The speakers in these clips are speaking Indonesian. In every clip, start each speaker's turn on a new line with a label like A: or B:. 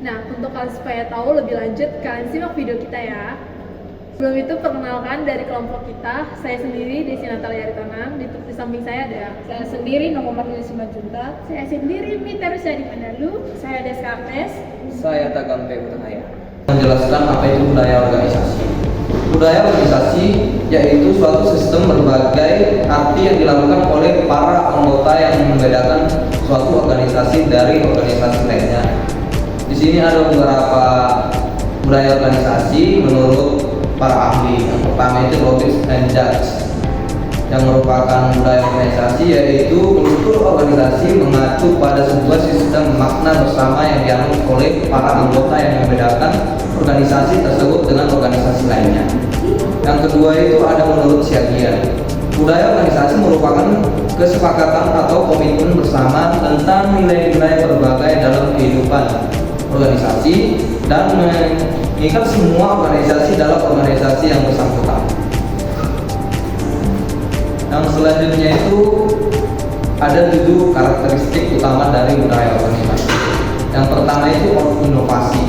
A: Nah, untuk kalian supaya tahu lebih lanjut, kalian simak video kita ya. Sebelum itu, perkenalkan dari kelompok kita, saya sendiri Desi Natalia Aritonang, di samping saya ada
B: Saya sendiri Nomo Martini Simanjuntak.
C: Saya sendiri Mita Rusadi Mandalu.
B: Saya Deska Agnes.
D: Saya Tagampe Utahaya. Menjelaskan apa itu budaya organisasi. Budaya organisasi yaitu suatu sistem berbagai arti yang dilakukan oleh para anggota yang membedakan suatu organisasi dari organisasi lainnya. Di sini ada beberapa budaya organisasi menurut para ahli. Yang pertama itu Roberts and Judge, yang merupakan budaya organisasi yaitu kultur organisasi mengacu pada sebuah sistem makna bersama yang dianut oleh para anggota yang membedakan organisasi tersebut dengan organisasi lainnya. Yang kedua itu ada menurut Siagian. Budaya organisasi merupakan kesepakatan atau komitmen bersama tentang nilai-nilai berbagai dalam kehidupan organisasi dan mengikat semua organisasi dalam organisasi yang bersangkutan. Yang selanjutnya itu ada 7 karakteristik utama dari budaya organisasi. Yang pertama itu inovasi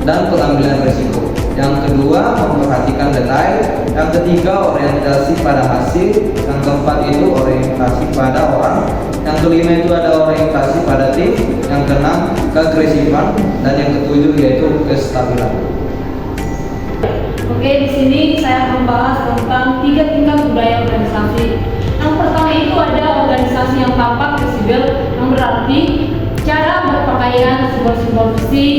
D: dan pengambilan risiko. Yang kedua memperhatikan detail. Yang ketiga orientasi pada hasil. Yang keempat itu orientasi pada orang. Yang kelima itu ada orientasi pada tim. Yang keenam keagresifan dan yang ketujuh yaitu kestabilan.
B: Oke, di sini saya akan membahas tentang 3 tingkat budaya organisasi. Yang pertama itu ada organisasi yang tampak visible, yang berarti cara berpakaian, simbol-simbol besi,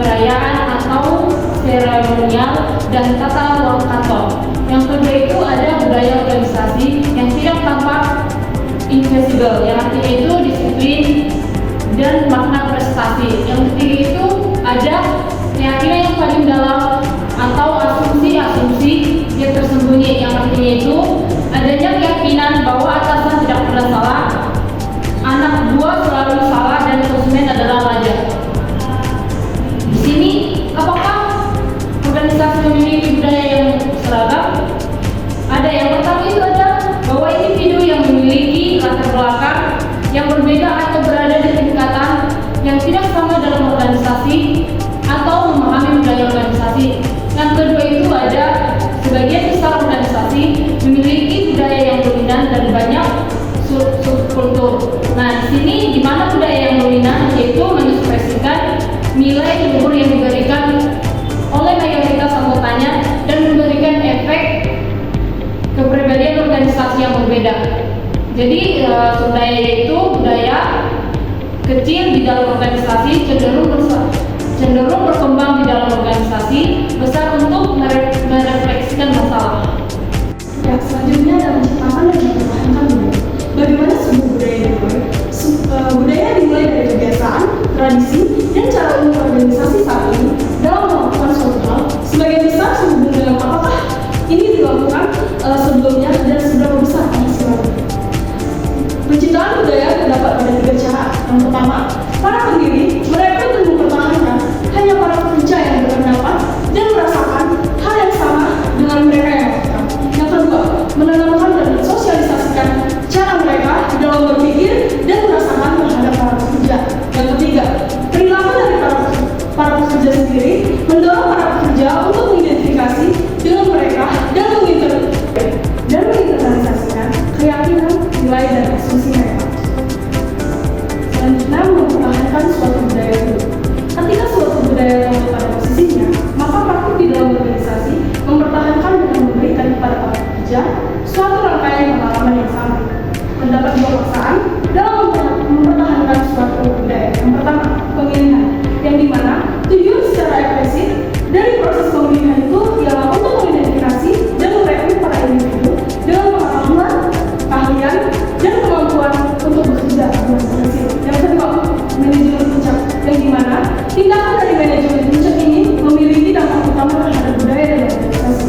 B: perayaan atau seremonial, dan tata ruang kantor. Yang kedua itu ada budaya organisasi yang tidak tampak invisible, yang artinya itu disiplin dan makna prestasi. Yang ketiga itu ada keyakinan yang paling dalam atau asumsi-asumsi yang tersembunyi, yang artinya itu adanya keyakinan bahwa atasan tidak pernah salah, anak buah selalu salah, dan konsumen adalah raja. Di sini, apakah organisasi memiliki budaya yang seragam? Ada. Yang pertama itu ada bahwa individu yang memiliki latar belakang yang berbeda atau berada di tingkatan yang tidak sama dalam organisasi atau memahami budaya organisasi. Yang kedua itu ada sebagian besar organisasi memiliki budaya yang dominan dan banyak subkultur. Nah, di sini di mana budaya yang dominan yaitu mengekspresikan nilai luhur yang diberikan oleh mayoritas anggotanya dan memberikan efek kepribadian organisasi yang berbeda. Jadi budaya yaitu budaya kecil di dalam organisasi cenderung berkembang di dalam organisasi, besar untuk merefleksikan masalah.
C: Ya, selanjutnya adalah menciptakan dan mempertahankan budaya. Bagaimana sebuah budaya dimulai? Budaya dimulai dari kebiasaan, tradisi, dan cara umum organisasi saat ini dalam melakukan suatu hal. Sebagian besar sehubungan dengan apakah ini dilakukan sebelumnya dan seberapa besar hasilnya. Penciptaan budaya terdapat pada 3 cara. Yang pertama, para pendiri merekrut dan mempertahankan hanya para pekerja yang berpendapat dan merasakan hal yang sama dengan mereka yang melakukan. Yang kedua, menanamkan dan mensosialisasikan cara mereka dalam berpikir dan merasakan terhadap para pekerja. Yang ketiga, perilaku dari para pekerja sendiri mendorong para pekerja untuk mengidentifikasi dengan mereka dan menginternalisasikan keyakinan, nilai, dan asumsi mereka. Selanjutnya, mempertahankan suatu budaya itu. Ketika suatu budaya telah pada posisinya, maka praktik di dalam organisasi mempertahankan dengan memberikan kepada para pekerja suatu rangkaian pengalaman yang sama. Terdapat 2 paksaan dalam mempertahankan suatu budaya. Yang pertama, pemilihan, yang dimana tujuan secara eksplisit dari proses pemilihan itu ialah untuk mengidentifikasi dan merekrut para individu dengan pengetahuan, keahlian, dan kemampuan untuk bekerja dengan berhasil. Yang kedua, manajemen puncak, yang dimana tindakan dari manajemen puncak ini memiliki dampak utama terhadap budaya dan organisasi.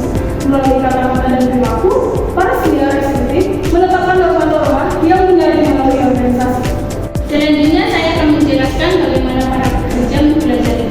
C: Melalui kata-kata dan perilaku, para senior eksekutif menetapkan norma-norma yang menjadi melalui organisasi.
B: Selanjutnya saya akan menjelaskan bagaimana para pekerja mempelajari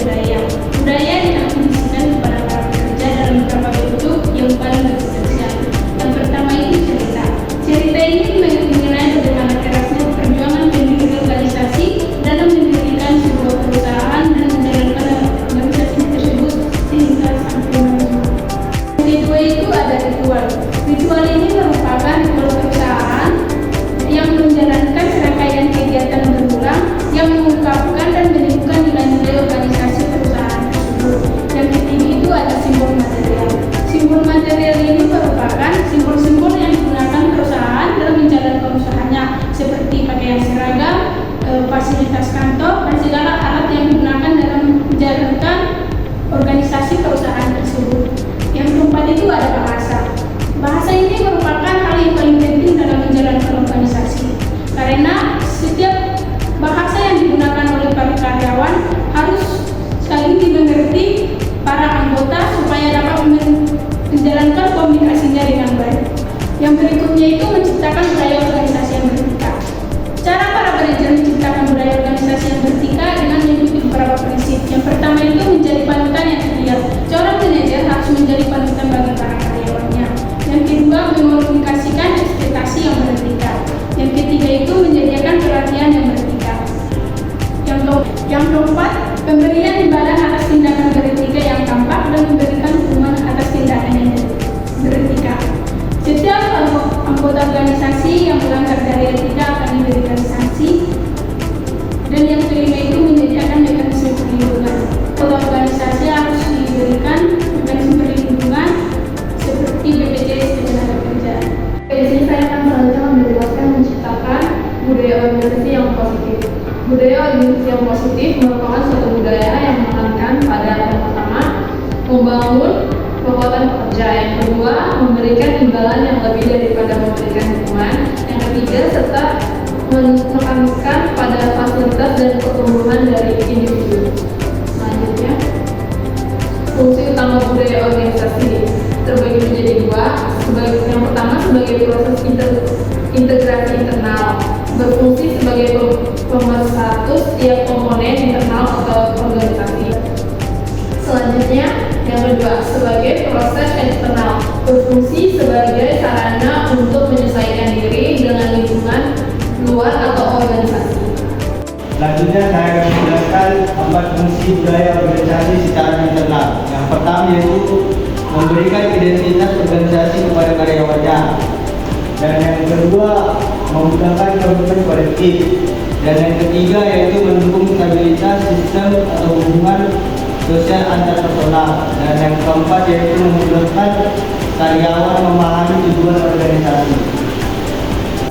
B: pemberian imbalan atas tindakan beretika yang tampak dan memberikan hukuman atas tindakan yang beretika. Setiap anggota organisasi yang melanggar dari etika akan diberikan sanksi. Dan yang kelima itu menyediakan mekanisme perlindungan. Anggota organisasi harus diberikan mekanisme perlindungan seperti BPJS Ketenagakerjaan.
A: Di sini saya akan selanjutnya menjelaskan menciptakan budaya organisasi yang positif. Budaya organisasi yang positif merupakan suatu budaya yang menekankan pada yang pertama, membangun kekuatan pekerja, yang kedua, memberikan imbalan yang lebih daripada memberikan hukuman, yang ketiga, serta menekankan pada fasilitas dan pertumbuhan dari individu. Selanjutnya, fungsi utama budaya organisasi terbagi menjadi dua. Yang pertama sebagai proses integrasi internal, berfungsi sebagai pemersatu setiap komponen internal atau organisasi. Selanjutnya, yang kedua sebagai proses eksternal, berfungsi sebagai sarana untuk menyesuaikan diri dengan lingkungan luar atau organisasi.
E: Selanjutnya saya akan menjelaskan 4 fungsi budaya organisasi secara internal. Yang pertama yaitu memberikan identitas organisasi kepada karyawannya. Dan yang kedua, memudahkan komitmen kolektif. Dan yang ketiga yaitu mendukung stabilitas sistem atau hubungan sosial antar personal. Dan yang keempat yaitu memudahkan karyawan memahami tujuan organisasi.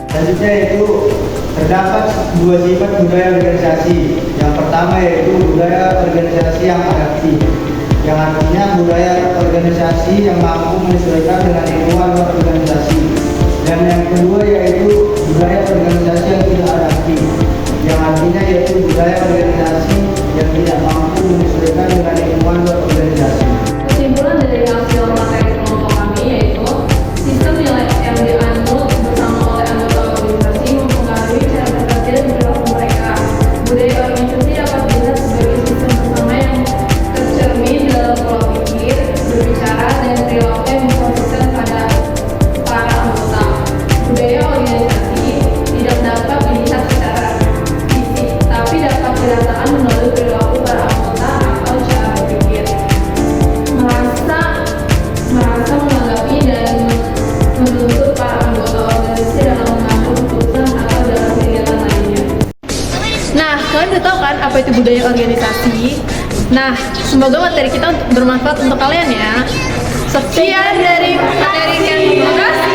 E: Selanjutnya yaitu terdapat 2 sifat budaya organisasi. Yang pertama yaitu budaya organisasi yang adaptif, yang artinya budaya organisasi yang mampu menyesuaikan dengan lingkungan organisasi. Dan yang kedua yaitu budaya organisasi yang tidak adaptif, yang artinya yaitu budaya organisasi yang tidak mampu menyesuaikan dengan lingkungan organisasi.
A: Kesimpulan dari hasil materi kelompok kami yaitu sistem yang dianut bersama oleh anggota organisasi mempengaruhi cara bekerja dan perilaku mereka. Budaya organisasi dapat dilihat sebagai sistem bersama yang tercermin dalam pola pikir, berbicara, dan perilaku yang konsisten pada para anggota. Budaya organisasi tidak dapat dilihat secara fisik, tapi dapat dirasakan melalui perilaku para anggota atau cara berpikir. Merasa menanggapi dan menuntut para anggota organisasi dalam mengambil keputusan atau dalam kegiatan lainnya. Nah, kalian udah tahu kan apa itu budaya organisasi? Nah, semoga materi kita bermanfaat untuk kalian ya. Sekian dari materi kami. Terima kasih.